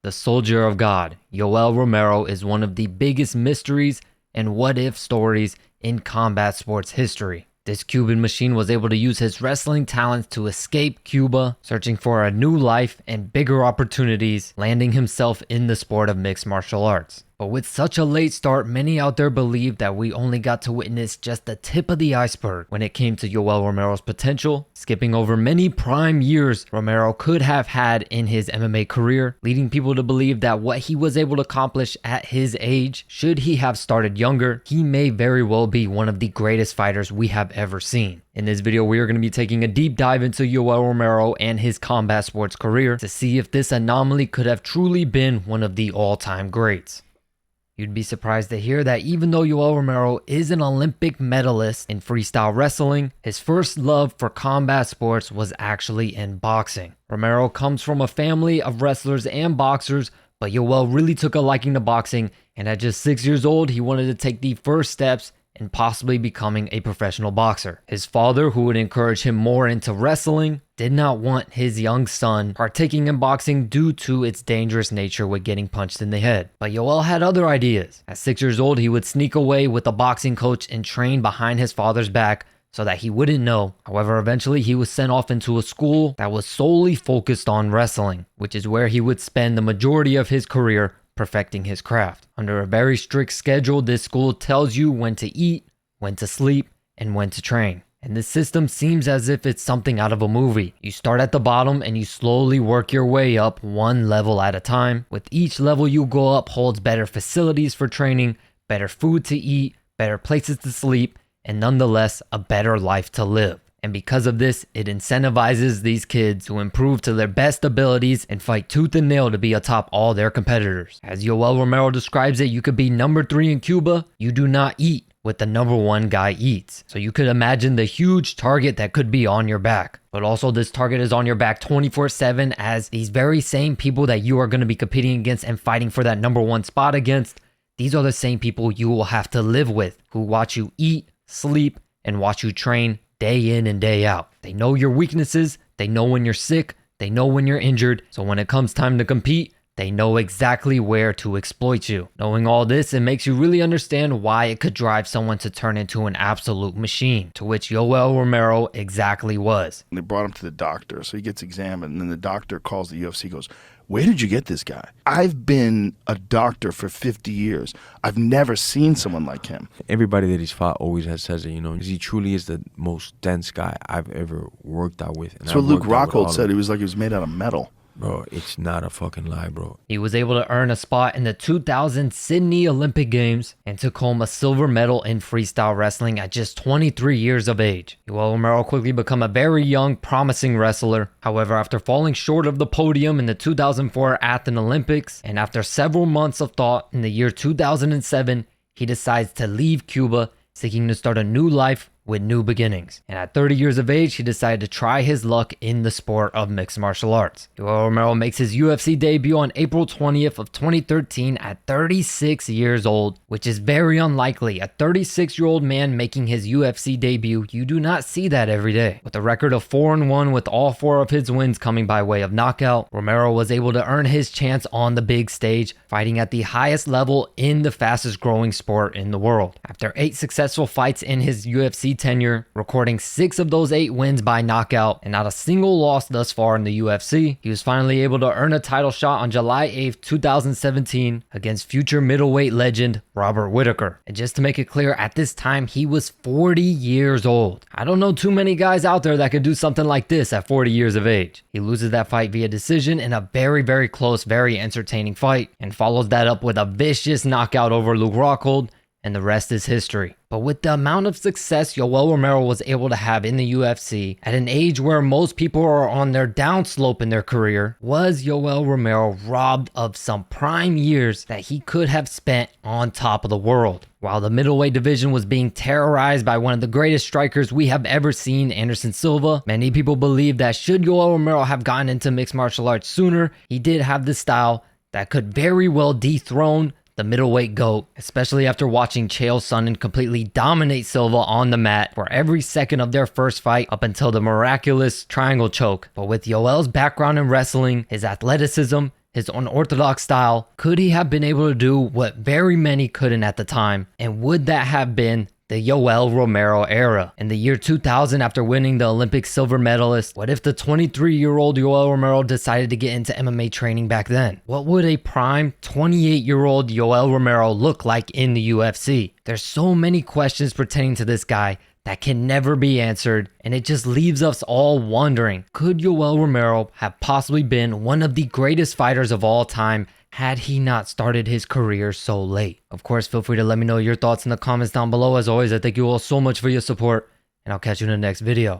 The Soldier of God, Yoel Romero, is one of the biggest mysteries and what-if stories in combat sports history. This Cuban machine was able to use his wrestling talents to escape Cuba, searching for a new life and bigger opportunities, landing himself in the sport of mixed martial arts. But with such a late start, many out there believe that we only got to witness just the tip of the iceberg when it came to Yoel Romero's potential, skipping over many prime years Romero could have had in his MMA career, leading people to believe that what he was able to accomplish at his age, should he have started younger, he may very well be one of the greatest fighters we have ever seen. In this video, we are going to be taking a deep dive into Yoel Romero and his combat sports career to see if this anomaly could have truly been one of the all-time greats. You'd be surprised to hear that even though Yoel Romero is an Olympic medalist in freestyle wrestling, his first love for combat sports was actually in boxing. Romero comes from a family of wrestlers and boxers, but Yoel really took a liking to boxing, and at just 6 years old, he wanted to take the first steps in possibly becoming a professional boxer. His father, who would encourage him more into wrestling, did not want his young son partaking in boxing due to its dangerous nature with getting punched in the head. But Yoel had other ideas. At 6 years old, he would sneak away with a boxing coach and train behind his father's back so that he wouldn't know. However, eventually he was sent off into a school that was solely focused on wrestling, which is where he would spend the majority of his career perfecting his craft. Under a very strict schedule, this school tells you when to eat, when to sleep, and when to train. And this system seems as if it's something out of a movie. You start at the bottom and you slowly work your way up one level at a time. With each level you go up holds better facilities for training, better food to eat, better places to sleep, and nonetheless a better life to live. And because of this, it incentivizes these kids to improve to their best abilities and fight tooth and nail to be atop all their competitors. As Yoel Romero describes it, you could be number 3 in Cuba, you do not eat what the number 1 guy eats. So you could imagine the huge target that could be on your back. But also this target is on your back 24/7, as these very same people that you are going to be competing against and fighting for that number 1 spot against, these are the same people you will have to live with, who watch you eat, sleep, and watch you train day in and day out. They know your weaknesses, they know when you're sick, they know when you're injured, so when it comes time to compete, they know exactly where to exploit you. Knowing all this, it makes you really understand why it could drive someone to turn into an absolute machine, to which Yoel Romero exactly was. They brought him to the doctor, so he gets examined, and then the doctor calls the UFC, goes, "Where did you get this guy? I've been a doctor for 50 years. I've never seen someone like him." Everybody that he's fought always says it, because he truly is the most dense guy I've ever worked out with. And that's what Luke Rockhold said. He was like he was made out of metal. Bro, it's not a fucking lie, bro. He was able to earn a spot in the 2000 Sydney Olympic Games and took home a silver medal in freestyle wrestling at just 23 years of age. Yoel Romero quickly became a very young, promising wrestler. However, after falling short of the podium in the 2004 Athens Olympics, and after several months of thought in the year 2007, he decides to leave Cuba, seeking to start a new life with new beginnings. And at 30 years of age, he decided to try his luck in the sport of mixed martial arts. Yoel Romero makes his UFC debut on April 20th of 2013 at 36 years old, which is very unlikely. A 36-year-old man making his UFC debut, you do not see that every day. With a record of 4-1 with all 4 of his wins coming by way of knockout, Romero was able to earn his chance on the big stage, fighting at the highest level in the fastest growing sport in the world. After 8 successful fights in his UFC tenure, recording 6 of those 8 wins by knockout and not a single loss thus far in the UFC, he was finally able to earn a title shot on July 8th, 2017 against future middleweight legend Robert Whittaker. And just to make it clear, at this time he was 40 years old. I don't know too many guys out there that could do something like this at 40 years of age. He loses that fight via decision in a very, very close, very entertaining fight, and follows that up with a vicious knockout over Luke Rockhold, and the rest is history. But with the amount of success Yoel Romero was able to have in the UFC, at an age where most people are on their downslope in their career, was Yoel Romero robbed of some prime years that he could have spent on top of the world? While the middleweight division was being terrorized by one of the greatest strikers we have ever seen, Anderson Silva, many people believe that should Yoel Romero have gotten into mixed martial arts sooner, he did have the style that could very well dethrone the middleweight GOAT, especially after watching Chael Sonnen completely dominate Silva on the mat for every second of their first fight up until the miraculous triangle choke. But with Yoel's background in wrestling, his athleticism, his unorthodox style? Could he have been able to do what very many couldn't at the time? And would that have been the Yoel Romero era? In the year 2000, after winning the Olympic silver medalist, what if the 23-year-old Yoel Romero decided to get into MMA training back then? What would a prime 28-year-old Yoel Romero look like in the UFC? There's so many questions pertaining to this guy that can never be answered, and it just leaves us all wondering, could Yoel Romero have possibly been one of the greatest fighters of all time had he not started his career so late? Of course, feel free to let me know your thoughts in the comments down below. As always, I thank you all so much for your support, and I'll catch you in the next video.